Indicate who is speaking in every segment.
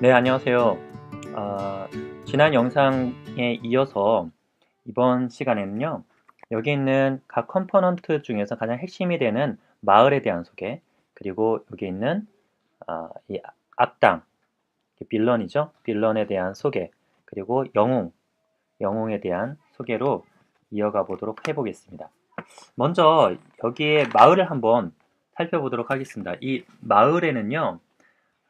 Speaker 1: 네, 안녕하세요. 아, 지난 영상에 이어서 이번 시간에는요, 여기 있는 각 컴포넌트 중에서 가장 핵심이 되는 마을에 대한 소개, 그리고 여기 있는 이 악당, 빌런이죠. 빌런에 대한 소개, 그리고 영웅에 대한 소개로 이어가 보도록 해보겠습니다. 먼저 여기에 마을을 한번 살펴보도록 하겠습니다. 이 마을에는요,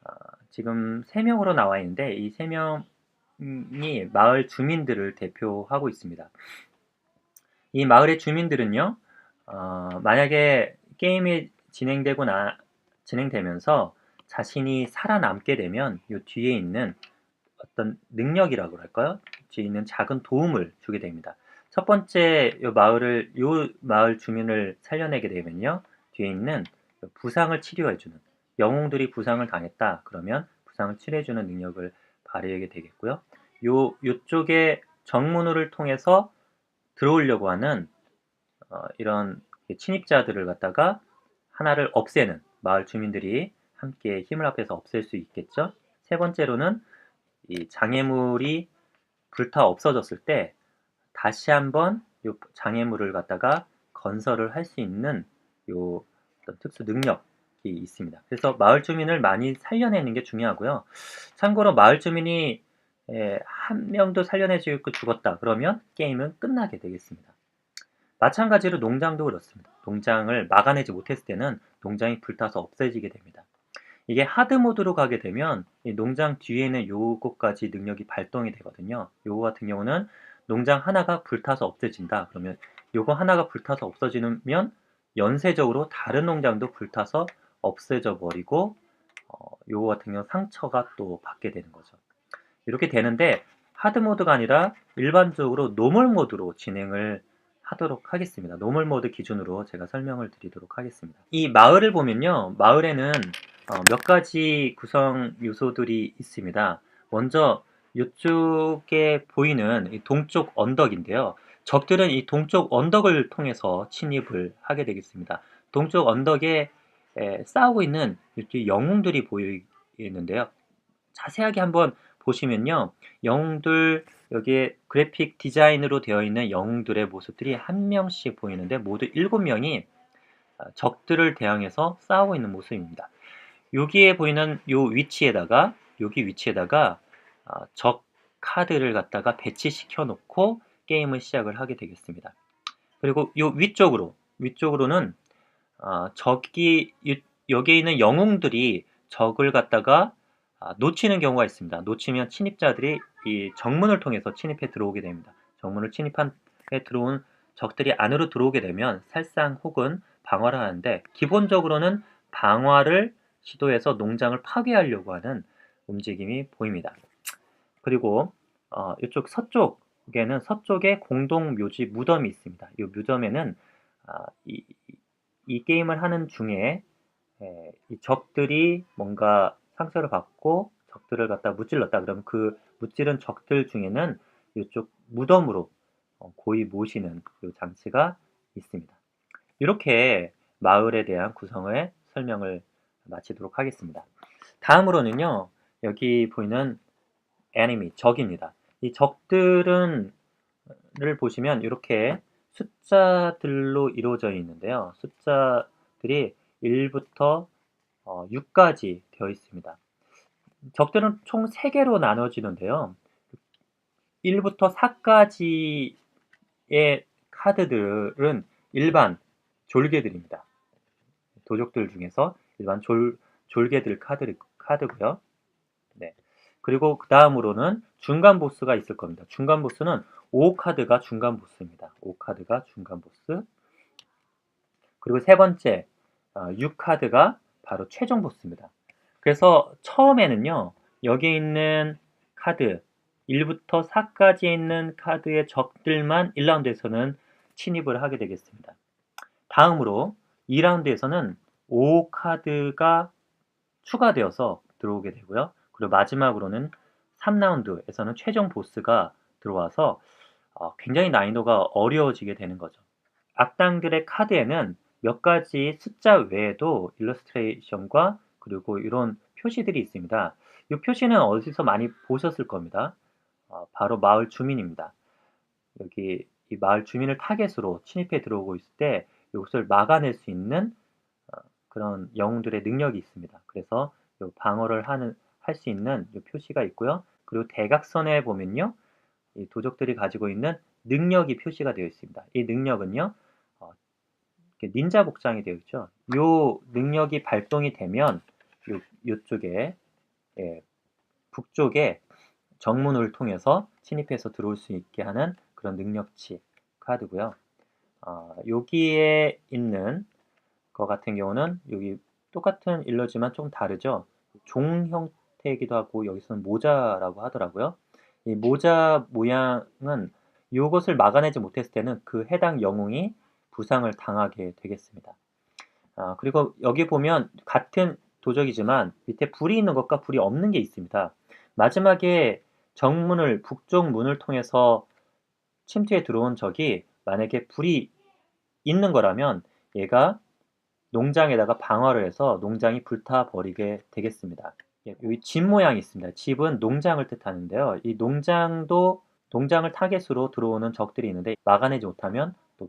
Speaker 1: 아, 지금 3명으로 나와 있는데 이 3명이 마을 주민들을 대표하고 있습니다. 이 마을의 주민들은요, 만약에 게임이 진행되면서 자신이 살아남게 되면 이 뒤에 있는 어떤 능력이라고 할까요? 뒤에 있는 작은 도움을 주게 됩니다. 첫 번째 요 마을 주민을 살려내게 되면요, 뒤에 있는 부상을 치료해주는 영웅들이 부상을 당했다 그러면 부상을 치료해주는 능력을 발휘하게 되겠고요. 요쪽에 정문을 통해서 들어오려고 하는 이런 침입자들을 갖다가 하나를 없애는 마을 주민들이 함께 힘을 합해서 없앨 수 있겠죠. 세 번째로는 이 장애물이 불타 없어졌을 때 다시 한번 요 장애물을 갖다가 건설을 할 수 있는 요 어떤 특수 능력이 있습니다. 그래서 마을 주민을 많이 살려내는 게 중요하고요. 참고로 마을 주민이 한 명도 살려내주고 죽었다 그러면 게임은 끝나게 되겠습니다. 마찬가지로 농장도 그렇습니다. 농장을 막아내지 못했을 때는 농장이 불타서 없어지게 됩니다. 이게 하드 모드로 가게 되면 이 농장 뒤에는 요거까지 능력이 발동이 되거든요. 요거 같은 경우는 농장 하나가 불타서 없어진다. 그러면 요거 하나가 불타서 없어지면 연쇄적으로 다른 농장도 불타서 없어져 버리고 요거 같은 경우 상처가 또 받게 되는 거죠. 이렇게 되는데 하드 모드가 아니라 일반적으로 노멀 모드로 진행을 하도록 하겠습니다. 노멀 모드 기준으로 제가 설명을 드리도록 하겠습니다. 이 마을을 보면요. 마을에는 몇 가지 구성 요소들이 있습니다. 먼저 이쪽에 보이는 이 동쪽 언덕인데요. 적들은 이 동쪽 언덕을 통해서 침입을 하게 되겠습니다. 동쪽 언덕에 싸우고 있는 이렇게 영웅들이 보이는데요. 자세하게 한번 보시면요. 영웅들 여기에 그래픽 디자인으로 되어 있는 영웅들의 모습들이 한 명씩 보이는데 모두 7명이 적들을 대항해서 싸우고 있는 모습입니다. 여기에 보이는 여기 위치에다가 적 카드를 갖다가 배치시켜 놓고 게임을 시작을 하게 되겠습니다. 그리고 요 위쪽으로는 여기에 있는 영웅들이 적을 갖다가 놓치는 경우가 있습니다. 놓치면 침입자들이 이 정문을 통해서 침입해 들어오게 됩니다. 정문을 침입해 들어온 적들이 안으로 들어오게 되면 살상 혹은 방어를 하는데 기본적으로는 방어를 시도해서 농장을 파괴하려고 하는 움직임이 보입니다. 그리고 이쪽 서쪽에 공동 묘지 무덤이 있습니다. 이 무덤에는 이 게임을 하는 중에 이 적들이 뭔가 상처를 받고 적들을 갖다 무찔렀다 그러면 그 무찌른 적들 중에는 이쪽 무덤으로 고이 모시는 그 장치가 있습니다. 이렇게 마을에 대한 구성의 설명을 마치도록 하겠습니다. 다음으로는요, 여기 보이는 적입니다. 이 적들을 보시면 이렇게 숫자들로 이루어져 있는데요. 숫자들이 1부터 6까지 되어 있습니다. 적들은 총 3개로 나눠지는데요. 1부터 4까지의 카드들은 일반 졸개들입니다. 도적들 중에서 일반 졸개들 카드고요. 네. 그리고 그 다음으로는 중간 보스가 있을 겁니다. 중간 보스는 5카드가 중간 보스입니다. 5카드가 중간 보스. 그리고 세 번째 6카드가 바로 최종 보스입니다. 그래서 처음에는요. 여기 있는 카드 1부터 4까지 있는 카드의 적들만 1라운드에서는 침입을 하게 되겠습니다. 다음으로 2라운드에서는 5카드가 추가되어서 들어오게 되고요. 그리고 마지막으로는 3라운드에서는 최종 보스가 들어와서 굉장히 난이도가 어려워지게 되는 거죠. 악당들의 카드에는 몇 가지 숫자 외에도 일러스트레이션과 그리고 이런 표시들이 있습니다. 이 표시는 어디서 많이 보셨을 겁니다. 바로 마을 주민입니다. 여기 이 마을 주민을 타겟으로 침입해 들어오고 있을 때 이것을 막아낼 수 있는 그런 영웅들의 능력이 있습니다. 그래서 요 방어를 할 수 있는 요 표시가 있고요. 그리고 대각선에 보면요. 이 도적들이 가지고 있는 능력이 표시가 되어 있습니다. 이 능력은요. 이렇게 닌자 복장이 되어 있죠. 요 능력이 발동이 되면 요쪽에 예, 북쪽에 정문을 통해서 침입해서 들어올 수 있게 하는 그런 능력치 카드고요. 여기에 있는 거 같은 경우는 여기 똑같은 일러지만 좀 다르죠. 종 형태이기도 하고 여기서는 모자라고 하더라고요. 이 모자 모양은 이것을 막아내지 못했을 때는 그 해당 영웅이 부상을 당하게 되겠습니다. 그리고 여기 보면 같은 도적이지만 밑에 불이 있는 것과 불이 없는 게 있습니다. 마지막에 정문을 북쪽 문을 통해서 침투에 들어온 적이 만약에 불이 있는 거라면 얘가 농장에다가 방어를 해서 농장이 불타버리게 되겠습니다. 여기 집 모양이 있습니다. 집은 농장을 뜻하는데요. 이 농장을 타겟으로 들어오는 적들이 있는데 막아내지 못하면 또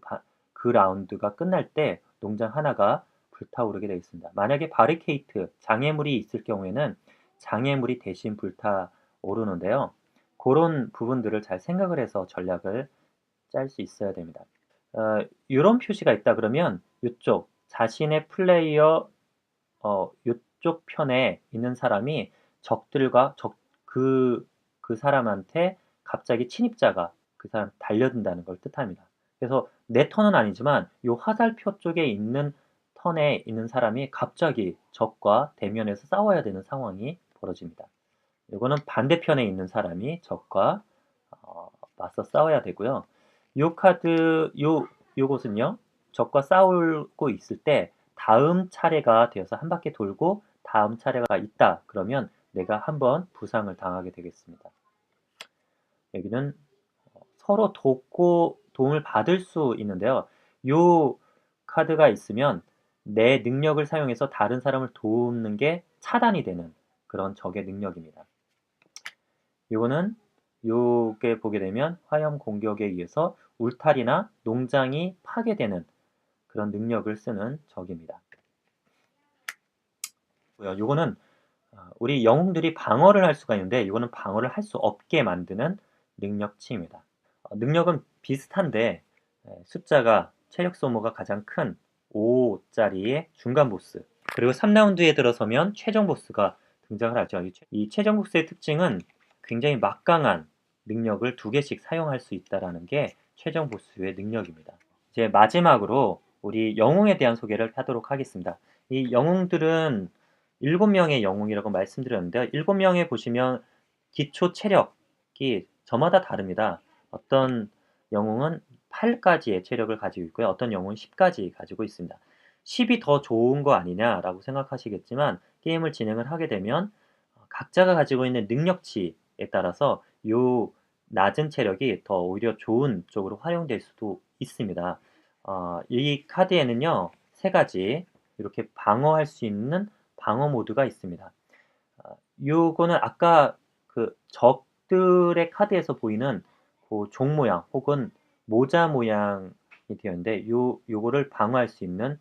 Speaker 1: 그 라운드가 끝날 때 농장 하나가 불타오르게 되어 있습니다. 만약에 바리케이트, 장애물이 있을 경우에는 장애물이 대신 불타오르는데요. 그런 부분들을 잘 생각을 해서 전략을 짤 수 있어야 됩니다. 이런 표시가 있다 그러면 이쪽 자신의 플레이어 이쪽 편에 있는 사람이 적들과 그 사람한테 갑자기 침입자가 그 사람 달려든다는 걸 뜻합니다. 그래서 내 턴은 아니지만 이 화살표 쪽에 있는 턴에 있는 사람이 갑자기 적과 대면해서 싸워야 되는 상황이 벌어집니다. 이거는 반대편에 있는 사람이 적과 맞서 싸워야 되고요. 요 카드, 요것은요, 적과 싸우고 있을 때 다음 차례가 되어서 한 바퀴 돌고 다음 차례가 있다. 그러면 내가 한번 부상을 당하게 되겠습니다. 여기는 서로 도움을 받을 수 있는데요. 요 카드가 있으면 내 능력을 사용해서 다른 사람을 돕는 게 차단이 되는 그런 적의 능력입니다. 요거는 요게 보게 되면 화염 공격에 의해서 울타리나 농장이 파괴되는 그런 능력을 쓰는 적입니다. 요거는 우리 영웅들이 방어를 할 수가 있는데 이거는 방어를 할 수 없게 만드는 능력치입니다. 능력은 비슷한데 숫자가 체력 소모가 가장 큰 5짜리의 중간 보스, 그리고 3라운드에 들어서면 최종 보스가 등장을 하죠. 이 최종 보스의 특징은 굉장히 막강한 능력을 2개씩 사용할 수 있다는 게 최종 보스의 능력입니다. 이제 마지막으로 우리 영웅에 대한 소개를 하도록 하겠습니다. 이 영웅들은 7명의 영웅이라고 말씀드렸는데요. 7명에 보시면 기초 체력이 저마다 다릅니다. 어떤 영웅은 8까지의 체력을 가지고 있고요. 어떤 영웅은 10까지 가지고 있습니다. 10이 더 좋은 거 아니냐라고 생각하시겠지만 게임을 진행을 하게 되면 각자가 가지고 있는 능력치에 따라서 요 낮은 체력이 더 오히려 좋은 쪽으로 활용될 수도 있습니다. 이 카드에는요, 3가지 이렇게 방어할 수 있는 방어 모드가 있습니다. 요거는 아까 그 적들의 카드에서 보이는 그 종 모양 혹은 모자 모양이 되어 있는데 요거를 방어할 수 있는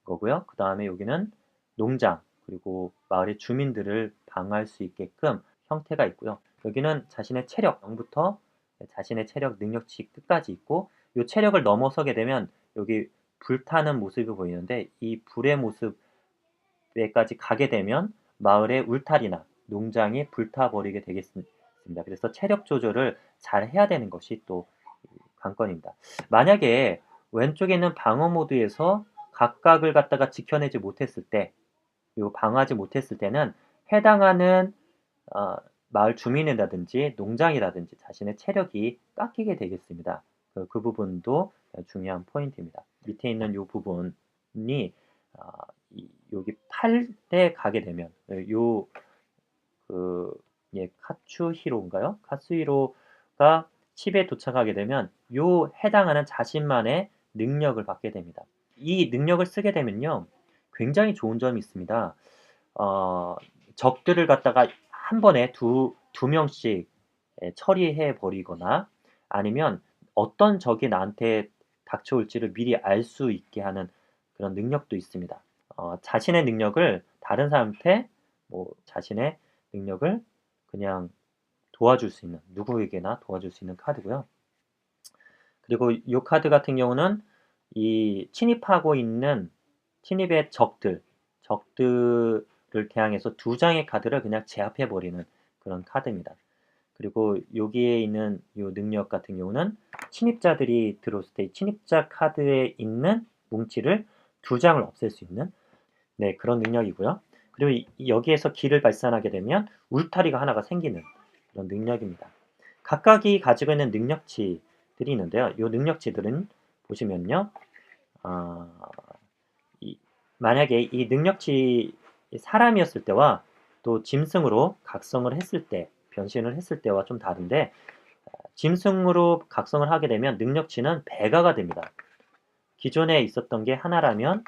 Speaker 1: 거고요. 그 다음에 여기는 농장 그리고 마을의 주민들을 방어할 수 있게끔 형태가 있고요. 여기는 자신의 체력 0부터 자신의 체력 능력치 끝까지 있고 이 체력을 넘어서게 되면 여기 불타는 모습이 보이는데 이 불의 모습에까지 가게 되면 마을의 울타리나 농장이 불타버리게 되겠습니다. 그래서 체력 조절을 잘 해야 되는 것이 또 관건입니다. 만약에 왼쪽에 있는 방어 모드에서 각각을 갖다가 지켜내지 못했을 때, 방어하지 못했을 때는 해당하는 마을 주민이라든지 농장이라든지 자신의 체력이 깎이게 되겠습니다. 그 부분도 중요한 포인트입니다. 밑에 있는 이 부분이 여기 8에 가게 되면 카츠히로인가요? 카츠히로가 10에 도착하게 되면 해당하는 자신만의 능력을 받게 됩니다. 이 능력을 쓰게 되면요, 굉장히 좋은 점이 있습니다. 적들을 갖다가 한 번에 두 명씩 처리해 버리거나 아니면 어떤 적이 나한테 닥쳐올지를 미리 알 수 있게 하는 그런 능력도 있습니다. 자신의 능력을 다른 사람한테 자신의 능력을 그냥 도와줄 수 있는 누구에게나 도와줄 수 있는 카드고요. 그리고 이 카드 같은 경우는 이 침입하고 있는 침입의 적들을 대항해서 두 장의 카드를 그냥 제압해 버리는 그런 카드입니다. 그리고 여기에 있는 이 능력 같은 경우는 침입자들이 들어왔을 때 침입자 카드에 있는 뭉치를 두 장을 없앨 수 있는 그런 능력이고요. 그리고 여기에서 기를 발산하게 되면 울타리가 하나가 생기는 그런 능력입니다. 각각이 가지고 있는 능력치들이 있는데요. 이 능력치들은 보시면요. 만약에 이 능력치 사람이었을 때와 또 짐승으로 각성을 했을 때 변신을 했을 때와 좀 다른데 짐승으로 각성을 하게 되면 능력치는 배가가 됩니다. 기존에 있었던 게 하나라면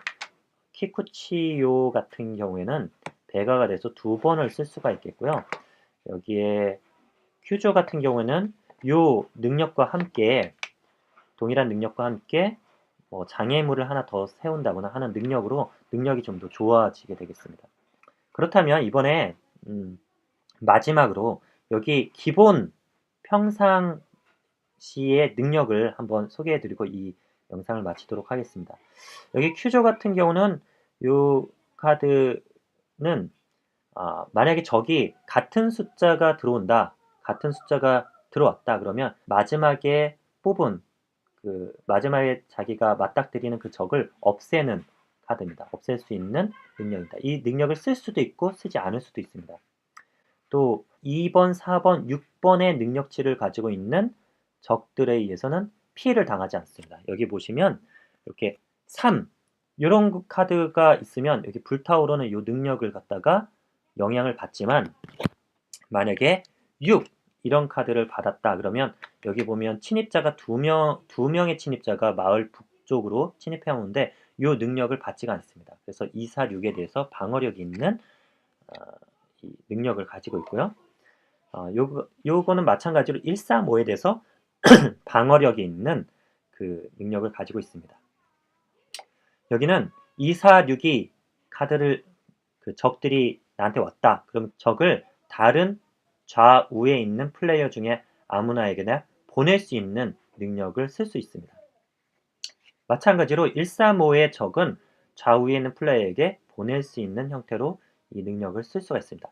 Speaker 1: 키쿠치요 같은 경우에는 배가가 돼서 두 번을 쓸 수가 있겠고요. 여기에 큐조 같은 경우에는 요 능력과 함께 동일한 능력과 함께 장애물을 하나 더 세운다거나 하는 능력으로 능력이 좀 더 좋아지게 되겠습니다. 그렇다면 이번에 마지막으로 여기 기본 평상시의 능력을 한번 소개해드리고 이 영상을 마치도록 하겠습니다. 여기 큐조 같은 경우는 이 카드는 만약에 적이 같은 숫자가 들어온다, 같은 숫자가 들어왔다 그러면 마지막에 뽑은 마지막에 자기가 맞닥뜨리는 그 적을 없애는 카드입니다. 없앨 수 있는 능력입니다. 이 능력을 쓸 수도 있고 쓰지 않을 수도 있습니다. 또 2번, 4번, 6번의 능력치를 가지고 있는 적들에 의해서는 피해를 당하지 않습니다. 여기 보시면 이렇게 3 이런 카드가 있으면 여기 불타오르는 이 능력을 갖다가 영향을 받지만 만약에 6 이런 카드를 받았다 그러면 여기 보면 침입자가 두 명의 침입자가 마을 북쪽으로 침입해 오는데 이 능력을 받지가 않습니다. 그래서 2, 4, 6에 대해서 방어력이 있는 이 능력을 가지고 있고요. 요거는 마찬가지로 1, 4, 5에 대해서 방어력이 있는 그 능력을 가지고 있습니다. 여기는 2, 4, 6이 카드를 적들이 나한테 왔다. 그럼 적을 다른 좌우에 있는 플레이어 중에 아무나에게나 보낼 수 있는 능력을 쓸 수 있습니다. 마찬가지로 1, 3, 5의 적은 좌우에 있는 플레이어에게 보낼 수 있는 형태로 이 능력을 쓸 수가 있습니다.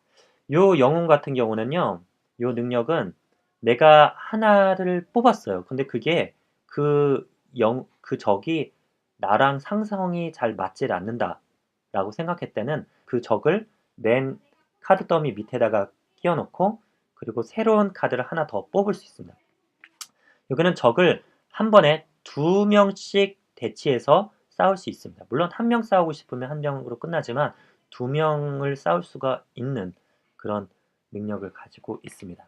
Speaker 1: 요 영웅 같은 경우는요. 요 능력은 내가 하나를 뽑았어요. 근데 그게 그 적이 나랑 상성이 잘 맞질 않는다 라고 생각할 때는 그 적을 맨 카드 더미 밑에다가 끼워놓고 그리고 새로운 카드를 하나 더 뽑을 수 있습니다. 여기는 적을 한 번에 2명씩 대치해서 싸울 수 있습니다. 물론 1명 싸우고 싶으면 1명으로 끝나지만 2명을 싸울 수가 있는 그런 능력을 가지고 있습니다.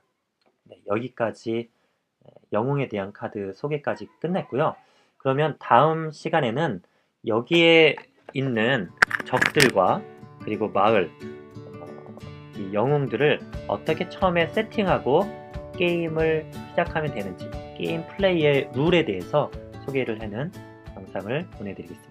Speaker 1: 네, 여기까지 영웅에 대한 카드 소개까지 끝냈고요. 그러면 다음 시간에는 여기에 있는 적들과 그리고 마을 이 영웅들을 어떻게 처음에 세팅하고 게임을 시작하면 되는지 게임 플레이의 룰에 대해서 소개를 하는 영상을 보내드리겠습니다.